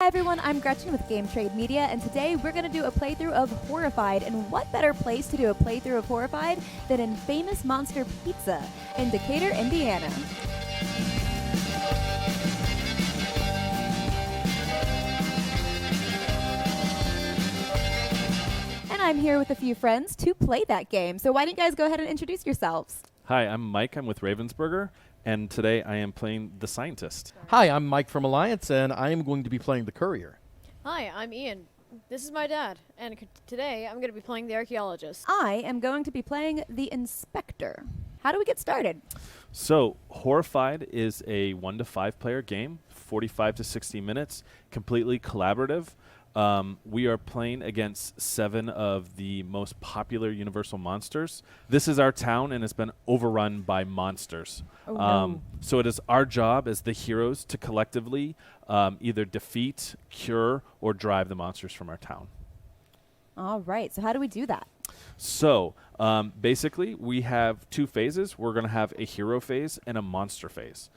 everyone, I'm Gretchen with Game Trade Media, and today we're going to do a playthrough of Horrified. And what better place to do a playthrough of Horrified than in Famous Monster Pizza in Decatur, Indiana. And I'm here with a few friends to play that game. So why don't you guys go ahead and introduce yourselves? Hi, I'm Mike. I'm with Ravensburger, and today I am playing the scientist. Hi, I'm Mike from Alliance, and I am going to be playing the courier. Hi, I'm Ian. This is my dad, and today I'm going to be playing the archaeologist. I am going to be playing the inspector. How do we get started? So, Horrified is a 1 to 5 player game, 45 to 60 minutes, completely collaborative. We are playing against 7 of the most popular Universal monsters. This is our town, and it's been overrun by monsters. Oh, no. So it is our job as the heroes to collectively either defeat, cure, or drive the monsters from our town. All right, so how do we do that? So basically, we have 2 phases. We're going to have a hero phase and a monster phase.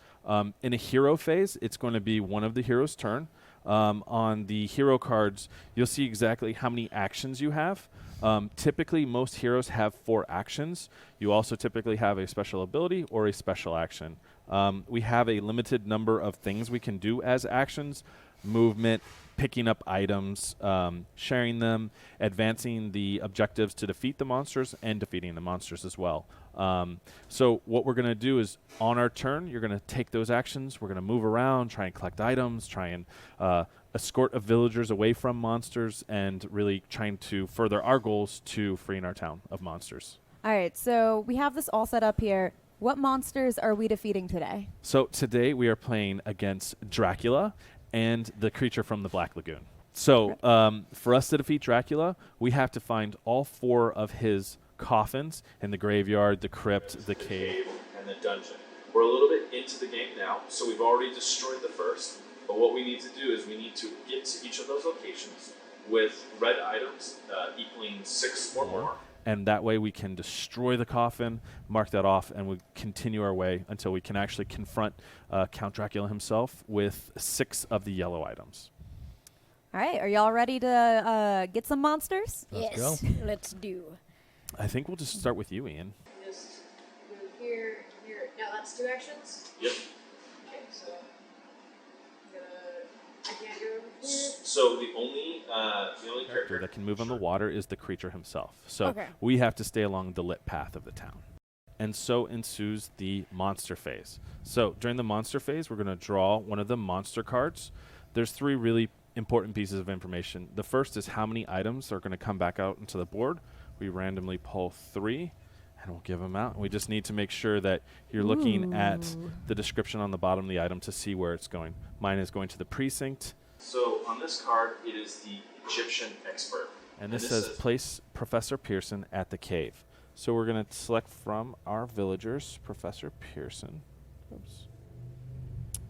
In a hero phase, it's going to be one of the heroes' turn. On the hero cards, you'll see exactly how many actions you have. Typically, most heroes have 4 actions. You also typically have a special ability or a special action. We have a limited number of things we can do as actions: movement, picking up items, sharing them, advancing the objectives to defeat the monsters, and defeating the monsters as well. So what we're going to do is, on our turn, you're going to take those actions. We're going to move around, try and collect items, try and escort of villagers away from monsters, and really trying to further our goals to freeing our town of monsters. All right, so we have this all set up here. What monsters are we defeating today? So today we are playing against Dracula and the creature from the Black Lagoon. So for us to defeat Dracula, we have to find all 4 of his coffins in the graveyard, the crypt, the cave, and the dungeon. We're a little bit into the game now, so we've already destroyed the first. But what we need to do is we need to get to each of those locations with red items equaling 6 or more. And that way we can destroy the coffin, mark that off, and we continue our way until we can actually confront Count Dracula himself with 6 of the yellow items. All right, are y'all ready to get some monsters? Let's Yes, go. let's do. I think we'll just start with you, Ian. Just move here, here. Now that's 2 actions? Yep. Okay, so I can't go over here. So the only character that can move on the water is the creature himself. So Okay. we have to stay along the lit path of the town. And so ensues the monster phase. So during the monster phase, we're going to draw one of the monster cards. There's 3 really important pieces of information. The first is how many items are going to come back out into the board. We randomly pull 3, and we'll give them out. We just need to make sure that you're looking at the description on the bottom of the item to see where it's going. Mine is going to the precinct. So on this card, it is the Egyptian expert. And this says place Professor Pearson at the cave. So we're going to select from our villagers, Professor Pearson. Oops.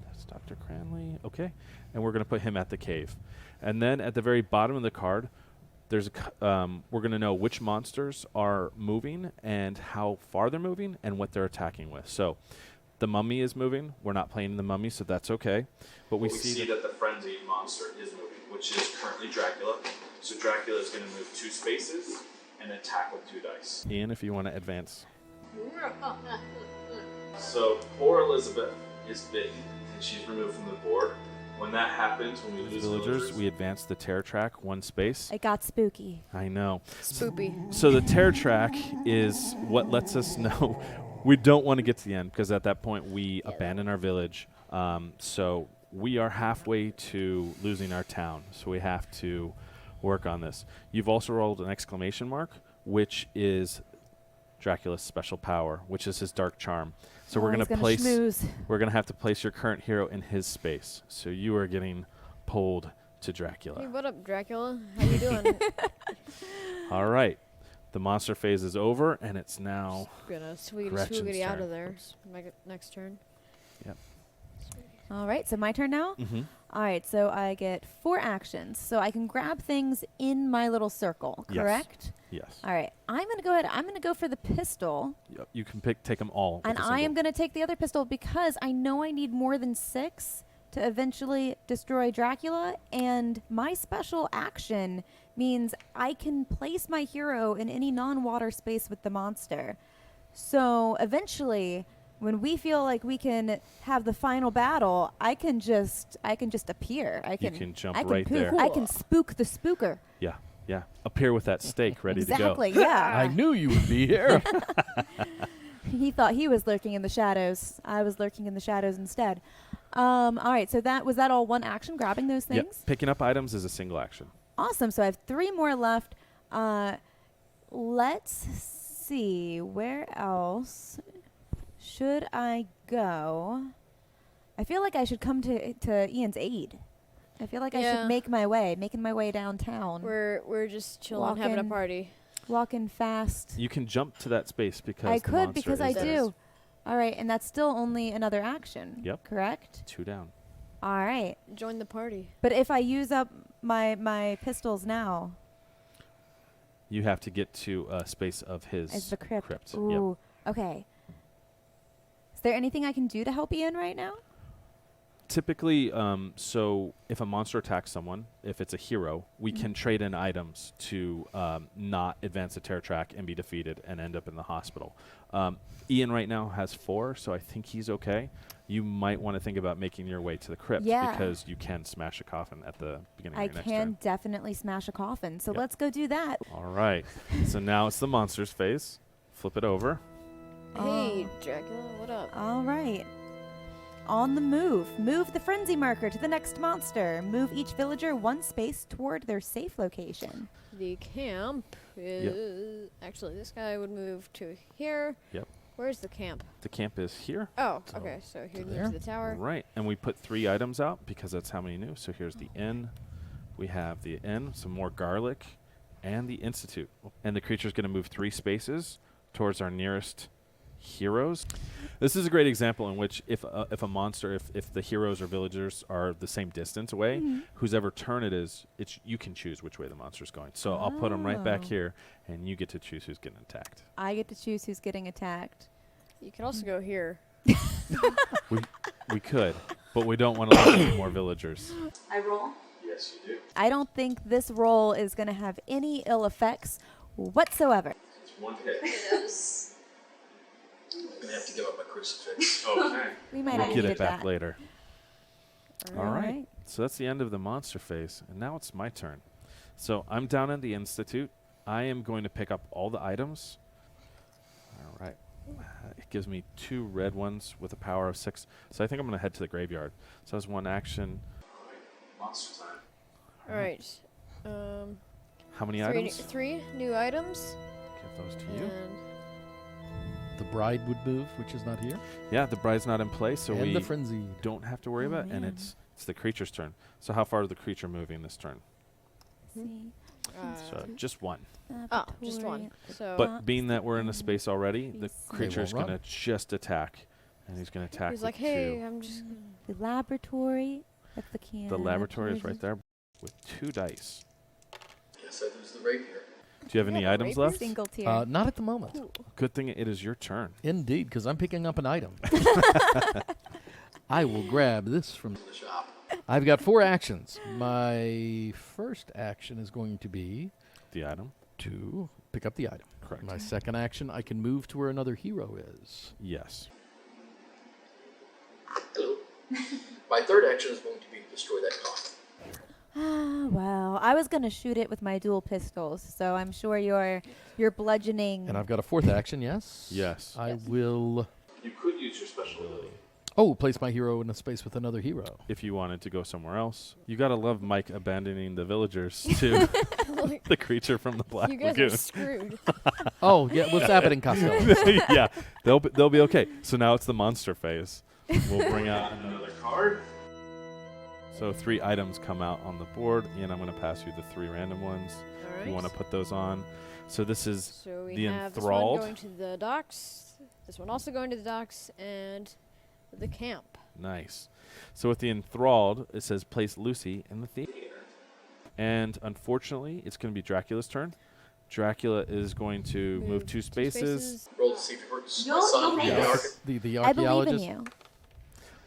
That's Dr. Cranley. Okay. And we're going to put him at the cave. And then at the very bottom of the card, there's we're going to know which monsters are moving and how far they're moving and what they're attacking with. So the mummy is moving. We're not playing the mummy, so that's okay. But we see that the frenzied monster is moving, which is currently Dracula. So Dracula is going to move 2 spaces and attack with 2 dice. Ian, if you want to advance. So poor Elizabeth is bitten, and she's removed from the board. When that happens, when we lose villagers, we advance the terror track 1 space. It got spooky. I know. Spoopy. So the terror track is what lets us know we don't want to get to the end, because at that point we abandon our village. So we are halfway to losing our town. So we have to work on this. You've also rolled an exclamation mark, which is Dracula's special power, which is his dark charm. So we're going to place. Schmooze. We're going to have to place your current hero in his space. So you are getting pulled to Dracula. Hey, what up, Dracula? How you doing? All right. The monster phase is over, and it's now Gonna Gretchen's swoogity out turn. of there. Oops. Next turn. Yep. All right, so my turn now? Mm-hmm. All right, so I get 4 actions. So I can grab things in my little circle, Yes. correct? Yes. All right, I'm going to go ahead. I'm going to go for the pistol. Yep. You can take them all. And I am going to take the other pistol because I know I need more than 6 to eventually destroy Dracula, and my special action means I can place my hero in any non-water space with the monster. So eventually, when we feel like we can have the final battle, I can just appear. I can jump I can right poof. there. I can spook the spooker. Yeah, yeah. Appear with that stake ready to go. Exactly. Yeah. I knew you would be here. He thought he was lurking in the shadows. I was lurking in the shadows instead. All right. So was that all one action? Grabbing those things. Yep. Picking up items is a single action. Awesome. So I have 3 more left. Let's see. Where else should I go? I feel like I should come to Ian's aid. I feel like I should making my way downtown. We're just chilling, having a party. Walking fast. You can jump to that space because I the could monster because is I there. do. All right, and that's still only another action. Yep. Correct? 2 down. All right. Join the party. But if I use up my pistols now, You have to get to a space of his as the crypt. Yep. Ooh. Okay. Is there anything I can do to help Ian right now? Typically, so if a monster attacks someone, if it's a hero, we Mm-hmm. can trade in items to not advance the terror track and be defeated and end up in the hospital. Ian right now has 4, so I think he's okay. You might want to think about making your way to the crypt because you can smash a coffin at the beginning I of your next can turn. definitely smash a coffin. So Yep. let's go do that. All right. So now it's the monster's phase. Flip it over. Hey, Dracula, what up? All right. On the move. Move the frenzy marker to the next monster. Move each villager 1 space toward their safe location. The camp is... Actually, this guy would move to here. Yep. Where's the camp? The camp is here. Oh, So okay. So he'd there. move to the tower. Right. And we put 3 items out because that's how many new. So here's the inn. We have the inn, some more garlic, and the institute. And the creature's going to move 3 spaces towards our nearest heroes. This is a great example in which if a monster, if the heroes or villagers are the same distance away, whosever turn it is, you can choose which way the monster's going. So I'll put them right back Oh. here, and you get to choose who's getting attacked. I get to choose who's getting attacked. You could also go here. We could, but we don't want to lose any more villagers. I roll? Yes, you do. I don't think this roll is going to have any ill effects whatsoever. It's 1 hit. I'm gonna have to give up my crucifix. Okay. We might We'll have get needed it back that. later. All right. Alright. So that's the end of the monster phase, and now it's my turn. So I'm down in the institute. I am going to pick up all the items. All right. It gives me 2 red ones with a power of 6. So I think I'm going to head to the graveyard. So that's 1 action. Monster time. All right. How many 3 items? 3 new items. Give those to you. And The bride would move, which is not here. Yeah, the bride's not in place, so and we the frenzied. don't have to worry about it. And man. it's the creature's turn. So how far is the creature moving this turn? See. So just 1. oh, just 1. So But being that we're in a space already, the They creature's won't going to just attack. And he's going to attack he's with like, hey, 2. I'm just. The laboratory. That's the can. The laboratory is right there with 2 dice. Yes, I lose the rapier. Do you have You any have a items rapier? left? Single tier. Not at the moment. Good thing it is your turn. Indeed, because I'm picking up an item. I will grab this from... In the shop. I've got 4 actions. My first action is going to be The item? to pick up the item. Correct. My second action, I can move to where another hero is. Yes. Hello. My third action is going to be to destroy that coffin. Ah, well, I was going to shoot it with my dual pistols, so I'm sure your bludgeoning. And I've got a 4th action, yes? Yes. I will... You could use your special ability. Oh, place my hero in a space with another hero. If you wanted to go somewhere else. You got to love Mike abandoning the villagers to Like, the creature from the Black you guys Lagoon. are screwed. Oh, yeah, what's happening, Costello? Yeah, they'll be okay. So now it's the monster phase. We'll bring out another card. So 3 items come out on the board, and I'm going to pass you the 3 random ones. All right. You want to put those on. So this is So we the have enthralled. this one going to the docks, this one also going to the docks, and the camp. nice. So with the enthralled, it says place Lucy in the theater. And unfortunately, it's going to be Dracula's turn. Dracula is going to move 2 spaces. Roll to see if it works. You'll- My son, you'll make the it. arch- The I believe in archaeologist. you.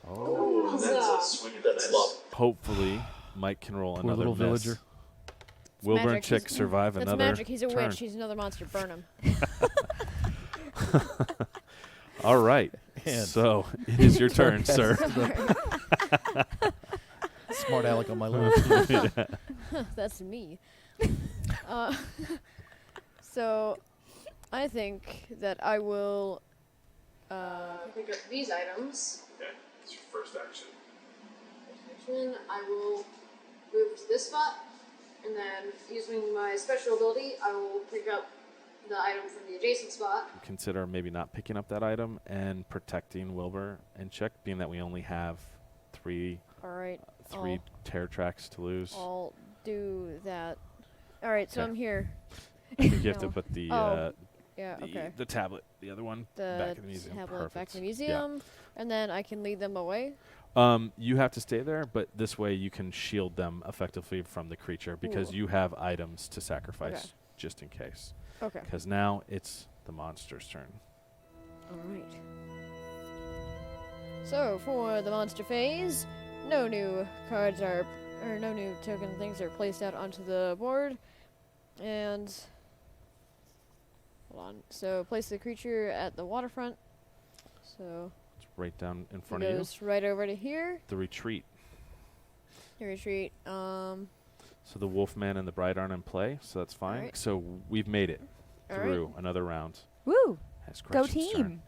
Oh. That's a swing. That's love. Hopefully, Mike can roll Poor another little miss. villager. Wilbur and magic. Chick He's- survive That's another magic. He's a turn. witch. He's another monster. Burn him. All right. And- So it is your turn, sir. Smart aleck on my left. That's me. uh, so, I think that I will pick up these items. Okay. It's your first action. Then I will move to this spot, and then using my special ability, I will pick up the item from the adjacent spot. Consider maybe not picking up that item and protecting Wilbur and Chick, being that we only have three All right. tear tracks to lose. I'll do that. All right. So Okay. I'm here. I think you have to No. put the Yeah. Okay. the tablet, the other one, The back in the museum. tablet Perfect. back in the museum, and then I can lead them away. You have to stay there, but this way you can shield them effectively from the creature because Cool. you have items to sacrifice Okay. just in case. Okay. Because now it's the monster's turn. All right. So for the monster phase, no new cards or no new token things are placed out onto the board, and hold on. So place the creature at the waterfront. So It's right down in it front of you. goes right over to here. The retreat. The retreat. So the Wolfman and the Bride aren't in play, so that's fine. Alright. So we've made it All through another round. Woo! That's Go Gretchen's team. turn.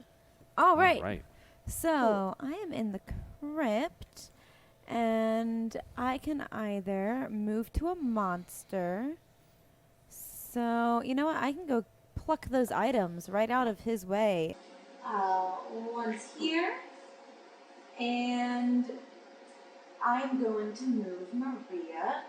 All right. All right. So I am in the crypt, and I can either move to a monster. So you know what? I can go pluck those items right out of his way. One's here, and I'm going to move Maria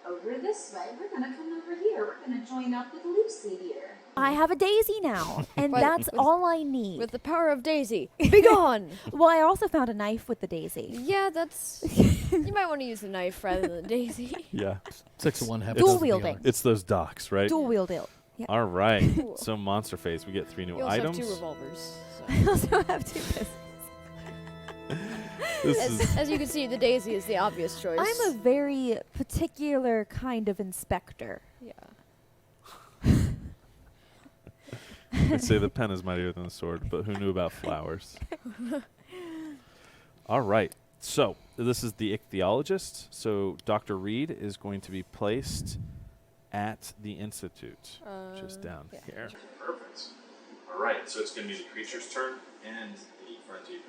over this way. We're gonna come over here. We're gonna join up with Lucy here. I have a daisy now, and But that's with- all I need. With the power of Daisy, be gone. Well, I also found a knife with the daisy. Yeah, that's. You might want to use the knife rather than the Daisy. Yeah. 6 of 1, half Dual dozen of the wielding. other. It's those docks, right? Dual wield it. Yeah. All right. Cool. So monster phase, we get 3 new You also items. have 2 revolvers. So. I also have 2 pistols. This is As you can see, the Daisy is the obvious choice. I'm a very particular kind of inspector. Yeah. I'd say the pen is mightier than the sword, but who knew about flowers? All right. So this is the ichthyologist. So Dr. Reed is going to be placed at the institute, just down yeah. here. Perfect. All right. So it's going to be the creature's turn and the frenzied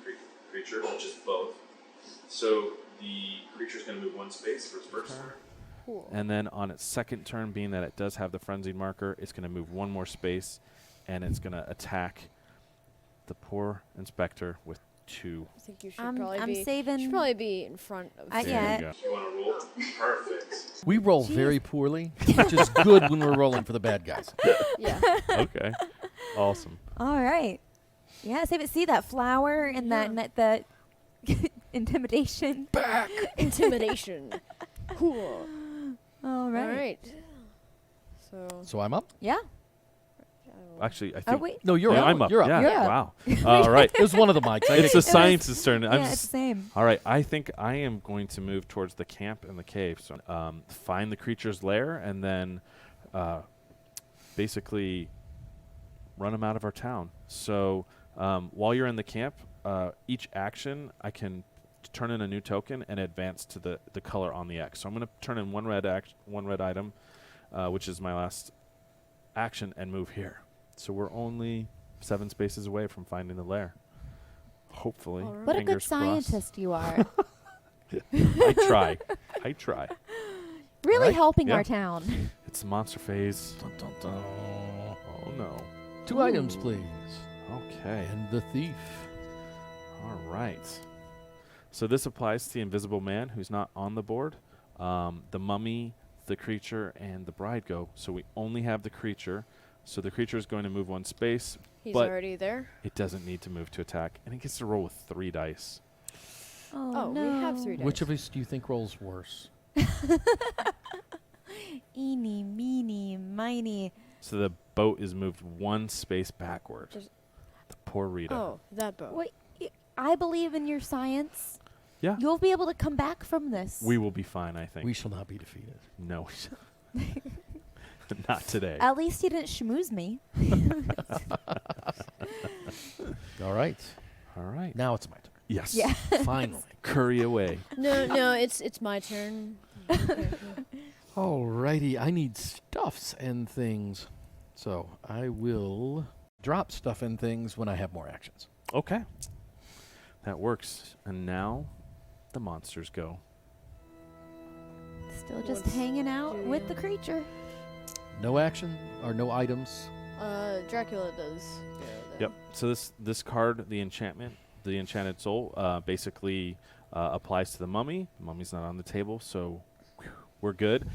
creature, which is both. So the creature's going to move 1 space for its first turn. Cool. And then on its second turn, being that it does have the frenzied marker, it's going to move 1 more space, and it's going to attack the poor inspector with 2. I think you should I'm probably be. saving. Should probably be in front of. I- the- yeah. There you go. You want to roll? Perfect. We roll Jeez. very poorly, which is good when we're rolling for the bad guys. Yeah. Okay. Awesome. All right. Yeah, save it. See that flower and that intimidation. Intimidation. Cool. All right. All right. So. So I'm up? Yeah. Actually, I Oh think. wait. No, you're yeah, up. I'm up. You're up. Yeah. You're up. Wow. All right. It was one of the mics. I It's think the scientist's turn. I'm Yeah, it's just, the same. all right. I think I am going to move towards the camp and the cave. So find the creature's lair and then basically run them out of our town. So while you're in the camp, each action I can turn in a new token and advance to the color on the X. So I'm going to turn in one red item, which is my last action, and move here. So we're only 7 spaces away from finding the lair. Hopefully. All right. What a good Fingers crossed. scientist you are. I try. I try. Really Right. helping Yeah. our town. It's the monster phase. Dun, dun, dun. Oh no. 2 items, Ooh. please. Okay. And the thief. All right. So this applies to the invisible man who's not on the board. The mummy, the creature, and the bride go. So we only have the creature. So the creature is going to move 1 space. He's But- already there. It doesn't need to move to attack, and it gets to roll with 3 dice. Oh, we no. have 3 dice. Which of us do you think rolls worse? Eeny, meeny, miny. So the boat is moved 1 space backward. Does- The poor Rita. Oh, that boat. Wait, I believe in your science. Yeah. You'll be able to come back from this. We will be fine, I think. We shall not be defeated. No, we shall. Not today. At least you didn't schmooze me. All right. All right. Now it's my turn. Yes. Yeah. Finally. Curry away. No, it's my turn. Alrighty. I need stuffs and things. So I will drop stuff and things when I have more actions. Okay. That works. And now the monsters go. Still just What's hanging out with the doing- creature. No action or no items. Dracula does go then. Yep. So this card, the enchantment, the enchanted soul, basically applies to the mummy. The mummy's not on the table, so we're good.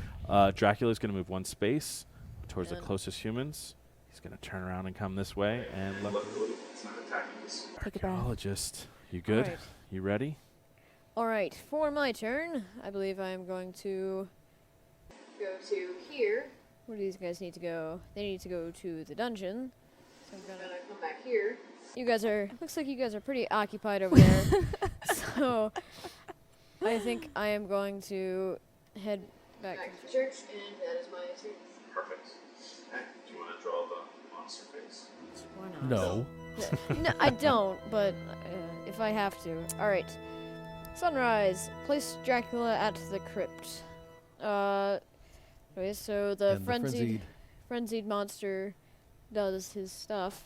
Dracula's going to move one space towards the Good. closest humans. He's going to turn around and come this way. And Luckily, it's not attacking us. Take a breath. archaeologist, you good? Alright. You ready? Alright, for my turn, I believe I am going to Go to here. where do these guys need to go? They need to go to the dungeon. So I'm I'm gonna gonna come back here. You guys are looks like you guys are pretty occupied over there. So I think I am going to head back Back to the church, and that is my turn. Perfect. Okay. Do you want to draw the monster face? Why not? No. No, I don't, but if I have to. Alright. Sunrise. Place Dracula at the crypt. Okay, so the And frenzied monster does his stuff.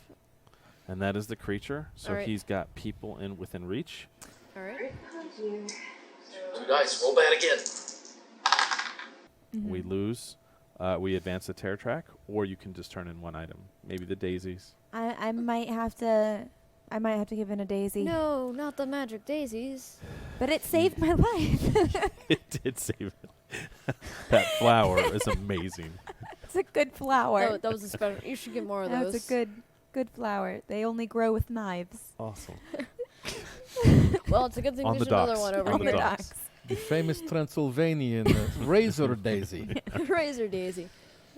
And that is the creature. So Alright. he's got people within reach. Alright. Alright. Here. So, 2 dice. Roll bad again. We lose. We advance the terror track, or you can just turn in one item. Maybe the daisies. I might have to give in a daisy. No, not the magic daisies. But it saved my life. It did save it. That flower is amazing. It's a good flower. Oh, that was a special. You should get more of That's those. a good flower. They only grow with knives. Awesome. Well, it's a good thing On there's the another docks. one over On On the the here. docks. docks. The famous Transylvanian razor daisy. Razor daisy.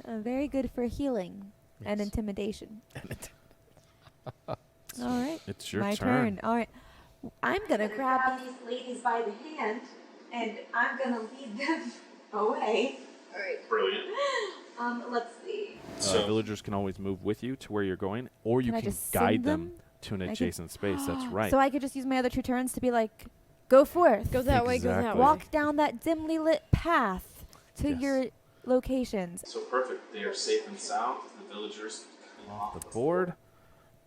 Very good for healing and Yes. intimidation. All right. It's your My turn. All right. I'm going to grab these ladies by the hand and I'm going to lead them away. Alright. Brilliant. Let's see. Villagers can always move with you to where you're going, or you Can I can just guide send them them? to an I could- adjacent space. That's right. So I could just use my other 2 turns to be like, go forth. Go that way, go that Exactly. way. Walk down that dimly lit path to Yes. your locations. So perfect. They are safe and sound. The villagers come Off the board,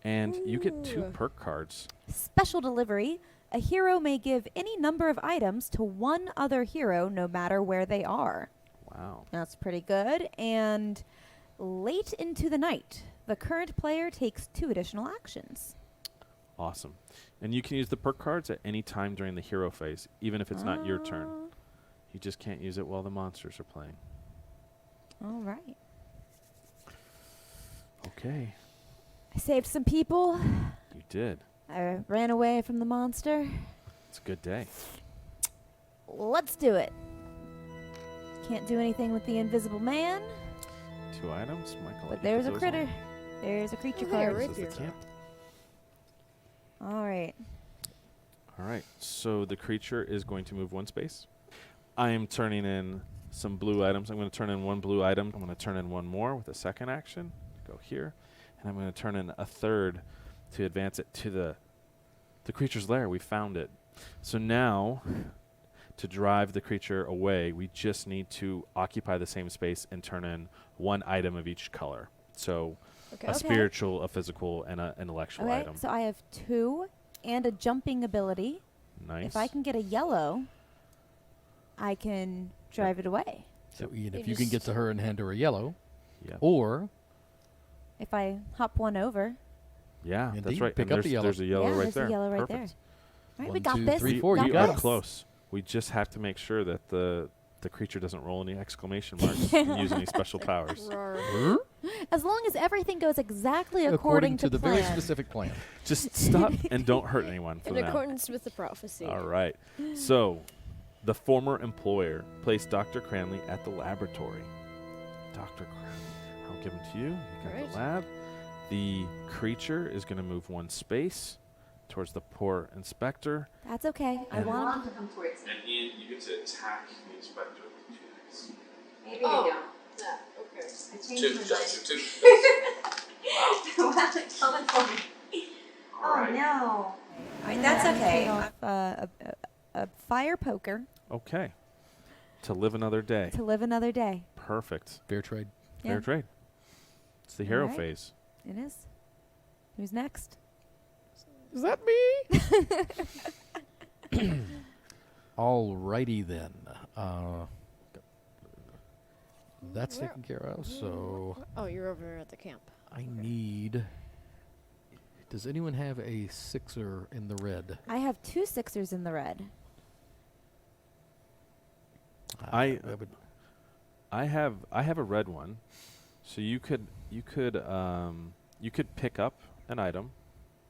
and you get 2 Ooh. perk cards. Special delivery. A hero may give any number of items to one other hero no matter where they are. Wow. That's pretty good. And late into the night, the current player takes 2 additional actions. Awesome. And you can use the perk cards at any time during the hero phase, even if it's not your turn. You just can't use it while the monsters are playing. All right. Okay. I saved some people. You did. I ran away from the monster. It's a good day. Let's do it. Can't do anything with the invisible man, 2 items. Michael, but there's a critter. There's a creature Oh, there, card. right This is here. the camp. All right. All right. So the creature is going to move 1 space. I am turning in some blue items. I'm going to turn in 1 blue item. I'm going to turn in 1 more with a second action. Go here. And I'm going to turn in a third to advance it to the creature's lair. We found it. So now, to drive the creature away, we just need to occupy the same space and turn in 1 item of each color. So Okay. a spiritual, a physical, and an intellectual Okay. item. So I have 2 and a jumping ability. Nice. If I can get a yellow, I can drive it away. So Ian, You if you can get just- to her and hand her a yellow, Yeah. or If I hop one over. Yeah, that's Indeed. right. Pick and up the yellow. There's a yellow Yeah, right there's a there. yellow right Perfect. All right, 1, we got 2, this. 3, We 4. got You You got got it. close. We just have to make sure that the creature doesn't roll any exclamation marks and use any special powers. Roar. As long as everything goes exactly according to the plan. very specific plan. Just stop and don't hurt anyone for In now. accordance with the prophecy. All right. So, the former employer placed Dr. Cranley at the laboratory. Dr. Cranley. I'll give him to you. You got Alright. the lab. The creature is going to move 1 space towards the poor inspector. That's okay. I And- want to come towards me. And Ian, you get to attack the inspector with 2 dice. Maybe Oh. I don't. Yeah, okay. I changed 2 my dice mind. or 2. Wow, it's coming for me. All right. No. Alright, that's okay. A fire poker Okay. To live another day. to live another day. Perfect. Fair trade. Fair Yeah. trade. It's the hero Alright. phase. It is. Who's next? Is that me? Alrighty then. That's Where- taken care of. So Oh, you're over at the camp. I need. Does anyone have a 6er in the red? I have 2 6ers in the red. That would- I have a red one, so you could pick up an item.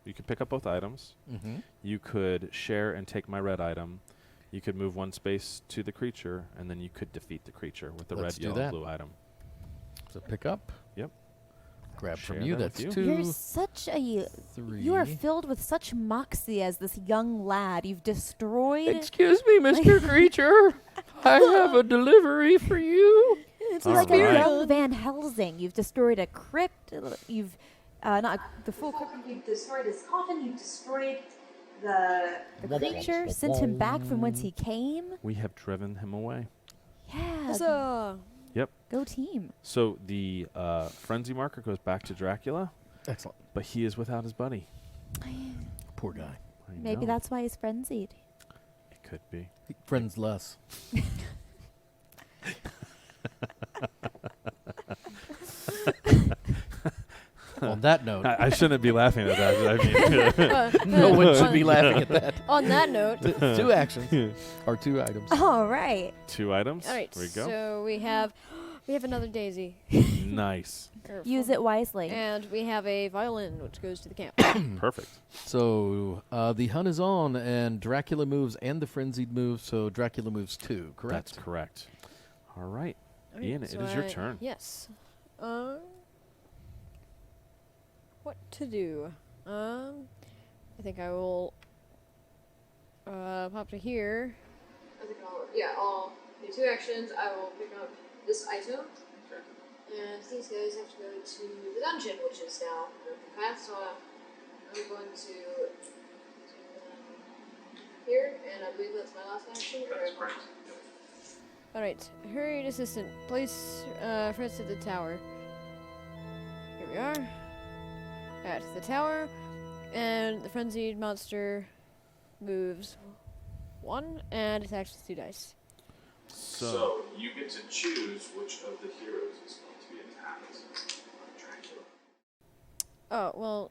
You could pick up both items. Mhm. You could share and take my red item. You could move 1 space to the creature, and then you could defeat the creature with the Let's red, do yellow, that. blue item. So pick up. Yep. Grab Share from you. that with That's you. 2, You're such a 3. you are filled with such moxie as this young lad. You've destroyed Excuse me, Mr. Creature. I have a delivery for you. It's All like right. a young Van Helsing. You've destroyed a crypt. You've not the full crypt. You've destroyed his coffin. You've destroyed the The creature sent him back from whence he came. We have driven him away. Yeah, So, go team. So the frenzy marker goes back to Dracula, Excellent. but he is without his buddy. Poor guy. I Maybe know. that's why he's frenzied. It could be. Friends less. On that note, I shouldn't be laughing at that. I mean, no one should be laughing at that. on that note, 2 actions or 2 items. All right. 2 items. all right. There we go. So we have another daisy. Nice. Use it wisely. And we have a violin, which goes to the camp. Perfect. So the hunt is on, and Dracula moves, and the frenzied moves. So Dracula moves 2. Correct. That's correct. All right. Alright, Ian, it so is your turn. Yes. What to do? I think I will pop to here. I think I'll do 2 actions. I will pick up this item. Okay. And these guys have to go to the dungeon, which is now an open path, so I'm going to do them here, and I believe that's my last action. or That's am I- correct. Alright. Hurried assistant. Place Fritz at the tower. Here we are. At the tower. And the frenzied monster moves 1 and attacks with 2 dice. So you get to choose which of the heroes is going to be attacked by Dracula. Oh, well.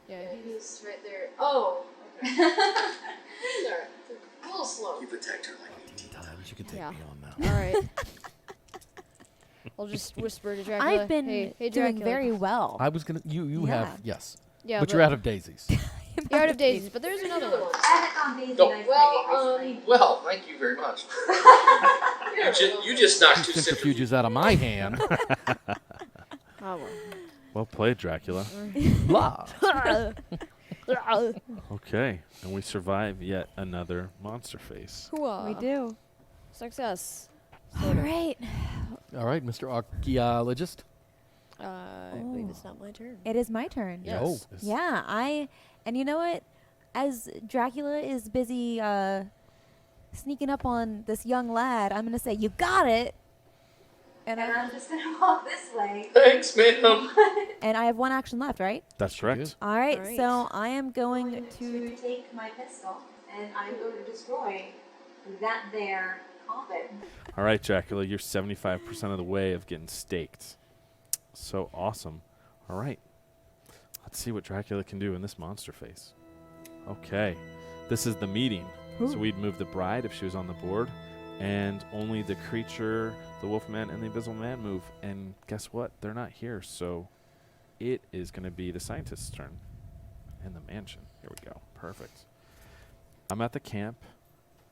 Yeah, Yeah. he's right there. Oh, okay. Sorry. A little slow. You've attacked her like 18 times. Times you can take Yeah. me on now. Alright. I'll just whisper to Dracula. I've been hey, doing Dracula. very well. I was gonna. You Yeah. have yes, Yeah, but you're out of daisies. You're out of daisies, but there's another one. I haven't gone daisy No. knife Well, recently. Well, thank you very much. You just knocked 2 centrifuges. Centrifuges out of my hand. Oh, Well played, Dracula. Blah. well. Okay, and we survive yet another monster face. Hooah. We do. Success. All right. All right, Mr. Archaeologist. I believe it's not my turn. It is my turn. Yes. No. Yes. Yeah, and you know what? As Dracula is busy sneaking up on this young lad, I'm gonna say, "You got it," and And I I'm just gonna walk this way. Thanks, ma'am. and I have 1 action left, right? That's correct. All right. All right. So I am going to to. take my pistol and I'm going to destroy that there coffin. All right, Dracula, you're 75% of the way of getting staked. So awesome. All right. Let's see what Dracula can do in this monster face. Okay. This is the meeting. So we'd move the bride if she was on the board, and only the creature, the wolfman, and the invisible man move. And guess what? They're not here. So it is going to be the scientist's turn in the mansion. Here we go. Perfect. I'm at the camp,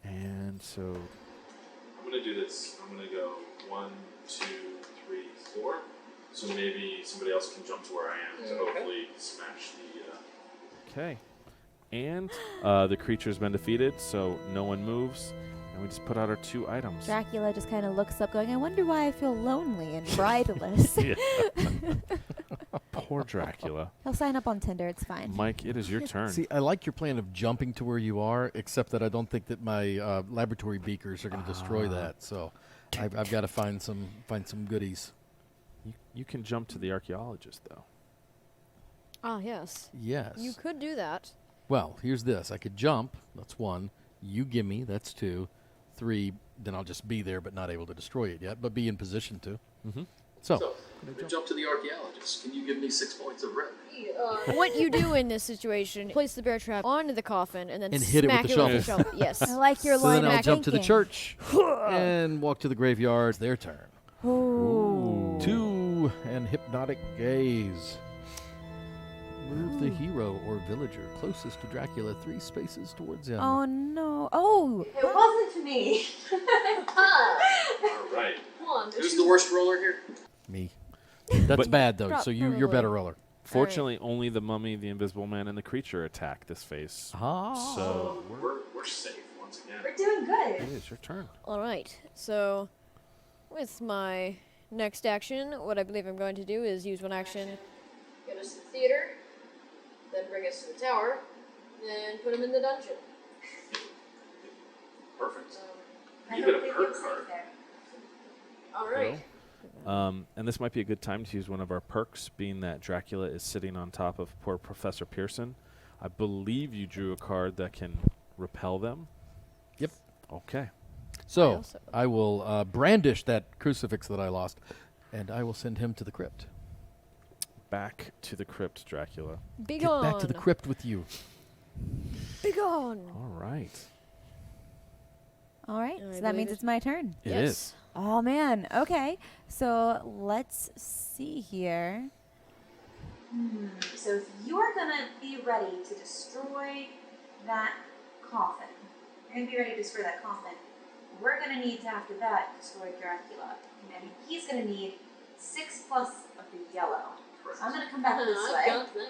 and so I'm going to do this. I'm going to go 1, 2, 3, 4. So maybe somebody else can jump to where I am to Okay. hopefully smash the Okay. And the creature's been defeated, so no one moves. And we just put out our 2 items. Dracula just kind of looks up going, I wonder why I feel lonely and brideless. Yeah. Poor Dracula. He'll sign up on Tinder. It's fine. Mike, it is your turn. See, I like your plan of jumping to where you are, except that I don't think that my laboratory beakers are going to destroy that. So I've got to find some goodies. You can jump to the archaeologist, though. Ah, yes. Yes. You could do that. Well, here's this. I could jump. That's 1. You give me. That's 2. 3. Then I'll just be there, but not able to destroy it yet, but be in position to. Mm-hmm. So I'm gonna jump to the archaeologist. Can you give me 6 points of red? What you do in this situation, place the bear trap onto the coffin and then And hit it with smack the it with the shovel. shovel. Yes. I like your so line then of I'll jump to the thinking. church and walk to the graveyard. It's their turn. Ooh. 2 and hypnotic gaze. Move the hero or villager closest to Dracula 3 spaces towards him. Oh, no. Oh. It wasn't me. All right. Who's the worst roller here? Me. That's But- bad, though, so you're Probably. better roller. Fortunately, only the mummy, the invisible man, and the creature attack this face. Ah. So We're safe once again. We're doing it good. is your turn. All right. So, with my next action, what I believe I'm going to do is use one action. Get us to the theater, then bring us to the tower, and put him in the dungeon. Perfect. I You hope get a they perk feel card. safe there. All right. And this might be a good time to use one of our perks, being that Dracula is sitting on top of poor Professor Pearson. I believe you drew a card that can repel them. Yep. Okay. So also- I will brandish that crucifix that I lost, and I will send him to the crypt. Back to the crypt, Dracula. Be Get gone. back to the crypt with you. Be gone. All right. All right. I So that believe means it. it's my turn. It Yes. is. Oh, man. Okay. So let's see here. So if you're gonna be ready to destroy that coffin, you're gonna be ready to destroy that coffin. We're gonna need to, after that, destroy Dracula, and he's gonna need 6 plus of the yellow. So I'm gonna come back this I've way. got that.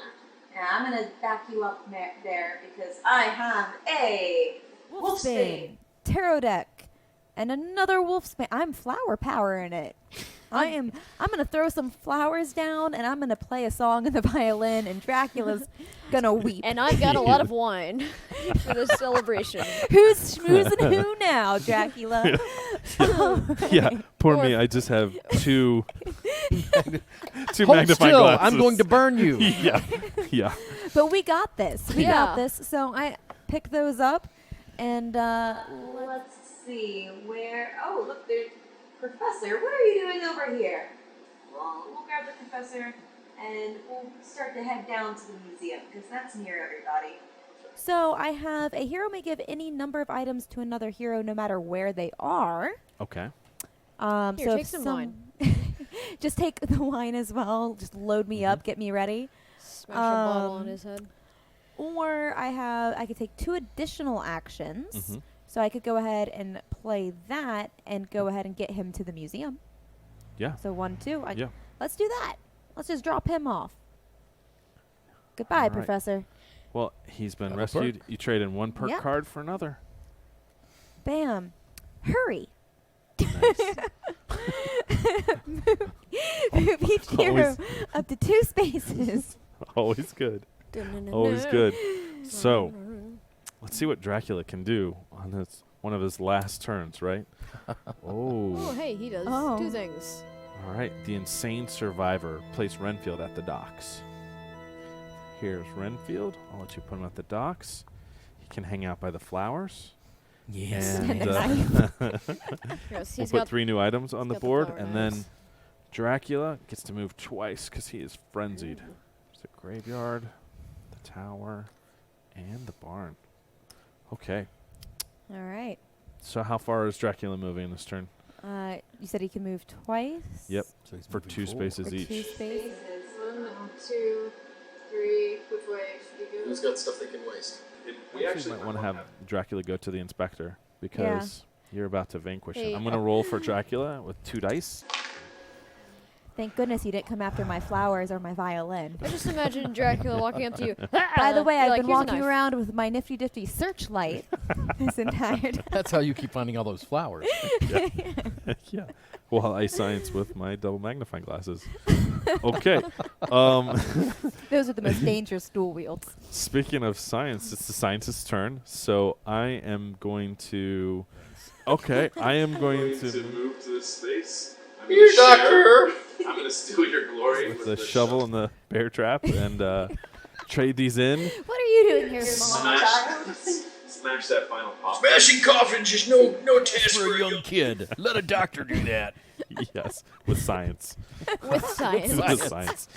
And I'm gonna back you up there because I have a Wolfsbane. Tarot deck, and another Wolfsbane. I'm flower power in it. I'm gonna throw some flowers down, and I'm gonna play a song in the violin, and Dracula's gonna weep. And I've got a lot of wine for this celebration. Who's schmoozing who now, Dracula? Yeah. Poor Or- me. I just have two Hold magnifying still. glasses. I'm going to burn you. Yeah. Yeah. But we got this. We Yeah. got this. So I pick those up, and Let's see where. Oh, look, there's Professor. What are you doing over here? Well, we'll grab the Professor and we'll start to head down to the museum because that's near everybody. so I have a hero may give any number of items to another hero, no matter where they are. Okay. Here, So take if some wine. just take the wine as well. Just load me up, get me ready. Smash a bottle on Um, his head. Or I could take 2 additional actions. Mhm. So I could go ahead and play that and go ahead and get him to the museum. Yeah. So 1, 2. Yeah. Let's do that. Let's just drop him off. Goodbye, All right. Professor. Well, he's been Got a rescued. You trade in one perk Yep. card for another. Bam. Hurry. Nice. Move each hero up to 2 spaces. Always good. Always good. So, let's see what Dracula can do on this one of his last turns, right? Oh, Oh. hey, he does Oh. 2 things. All right. The insane survivor. Place Renfield at the docks. Here's Renfield. I'll let you put him at the docks. He can hang out by the flowers. Yes. And Yes, we'll he's put got 3 new items on the got the board. flower And knives. then Dracula gets to move twice because he is frenzied. There's the graveyard, the tower, and the barn. Okay. All right. So how far is Dracula moving this turn? You said he can move twice? Yep. So he's For moving 2 forward. spaces For 2 each. spaces. 1, 2, 3. Which way should we go? Who's got stuff they can waste? We actually might want to have Dracula go to the inspector because you're about to vanquish Hey. him. I'm going to roll for Dracula with 2 dice. Thank goodness you didn't come after my flowers or my violin. I just imagine Dracula walking up to you. By the way, You're I've like, been "Here's a walking knife." around with my nifty-difty searchlight this entire time. That's how you keep finding all those flowers. Yeah. While I science with my double magnifying glasses. Okay. Those are the most dangerous dual wields. Speaking of science, it's the scientist's turn. So I am going to. Okay, I am going to to move to this space. I'm Here, gonna Doctor. share- I'm going to steal your glory with the shovel and the bear trap and trade these in. What are you doing here, small child? Smash that final pop. Smashing coffins is no task For a young kid. Let a doctor do that. Yes, with science. With science. With science.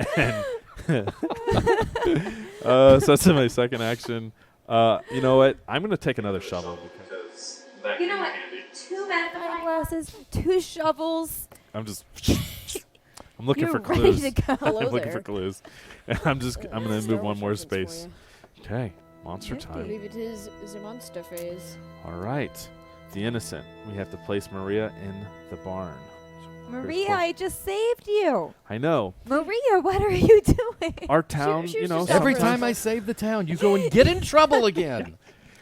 And so that's my second action. You know what? I'm going to take another shovel because Because that You came know in what? handy. 2 magnifying Glasses, 2 shovels. I'm just. I'm looking You're for ready clues. to go. Hello I'm looking there. for clues. And I'm going to Star move one Wars more reference for space. you. Okay, monster I time. believe it is the monster phase. All right, the innocent. We have to place Maria in the barn. Maria, I just saved you. I know. Maria, what are you doing? Our town, she was you know. just Every for time I save the town, you go and get in trouble again.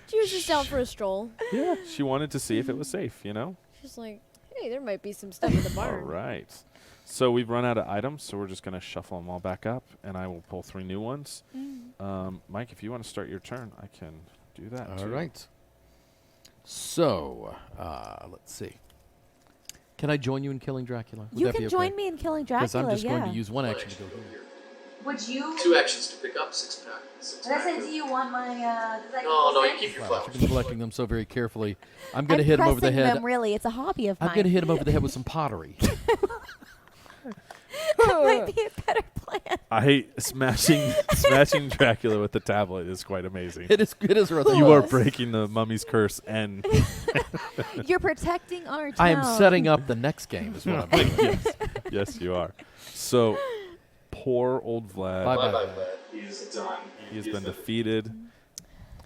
She was just out for a stroll. Yeah, she wanted to see if it was safe, you know. She's like, hey, there might be some stuff in the All barn. right. So we've run out of items, so we're just going to shuffle them all back up, and I will pull 3 new ones. Mike, if you want to start your turn, I can do that. All too. right. So, let's see. Can I join you in killing Dracula? Would You that can be join okay? me in killing Because Dracula, I'm just yeah. going to use one action to go here. Would you? 2 actions to pick up 6 pack. Did I say, do you want my, does that No, equal you 6? keep your Wow, flowers. I've been collecting them so very carefully. I'm going to I'm hit him over the pressing head. them, really. It's a hobby of I'm mine. going to hit him over the head with some pottery. That might be a better plan. I hate smashing Dracula with the tablet is quite amazing. It is rather. You are breaking the mummy's curse, and You're protecting our town. I am setting up the next game. Is what I'm doing. yes, you are. So, poor old Vlad. Bye-bye. Bye-bye, Vlad. He's done. He has been defeated.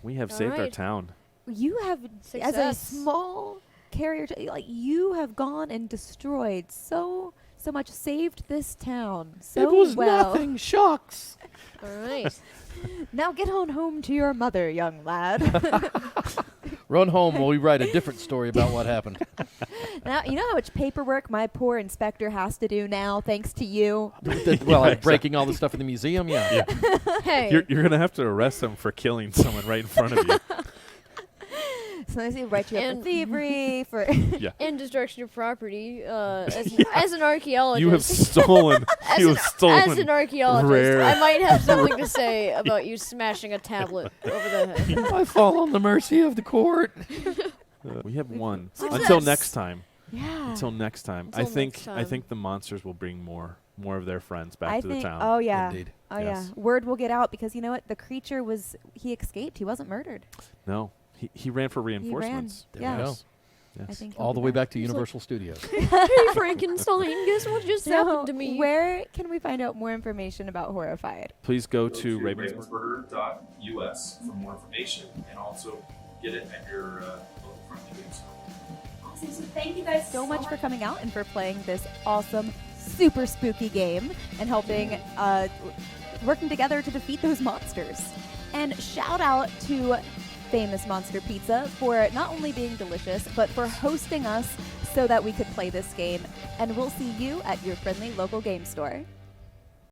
We have saved our Alright. town. You have, as a Success. small carrier, you have gone and destroyed so much, saved this town so It was well. nothing. Shucks. All right. Now get on home to your mother, young lad. Run home while we write a different story about what happened. Now you know how much paperwork my poor inspector has to do now, thanks to you. Well, I'm breaking all the stuff in the museum. Yeah. Hey. You're going to have to arrest him for killing someone right in front of you. So they say write you up for And- thievery, for and destruction of property. As an archaeologist. You have stolen. As You an, have stolen. as an archaeologist, rare- I might have something to say about you smashing a tablet over the head. I fall on the mercy of the court. We have one. Success. Until next time. yeah. Until next time. Until next I time. think the monsters will bring more of their friends back I to think. the town. Oh yeah. Indeed. Oh Yes. yeah. Word will get out because you know what? The creature he escaped. He wasn't murdered. No, he ran for reinforcements. There yeah. we go. Yes. I Yes. think he'll All be the way back to He's like- Universal Studios. Hey, Frankenstein, guess what just So happened to me? where can we find out more information about Horrified? Please go Go to Ravensburger. ravensburger.us for more information and also get it at your local friendly game store. Awesome. So thank you guys So much for coming out and for playing this awesome, super spooky game and helping, working together to defeat those monsters. And shout out to Famous Monster Pizza for not only being delicious, but for hosting us so that we could play this game. And we'll see you at your friendly local game store.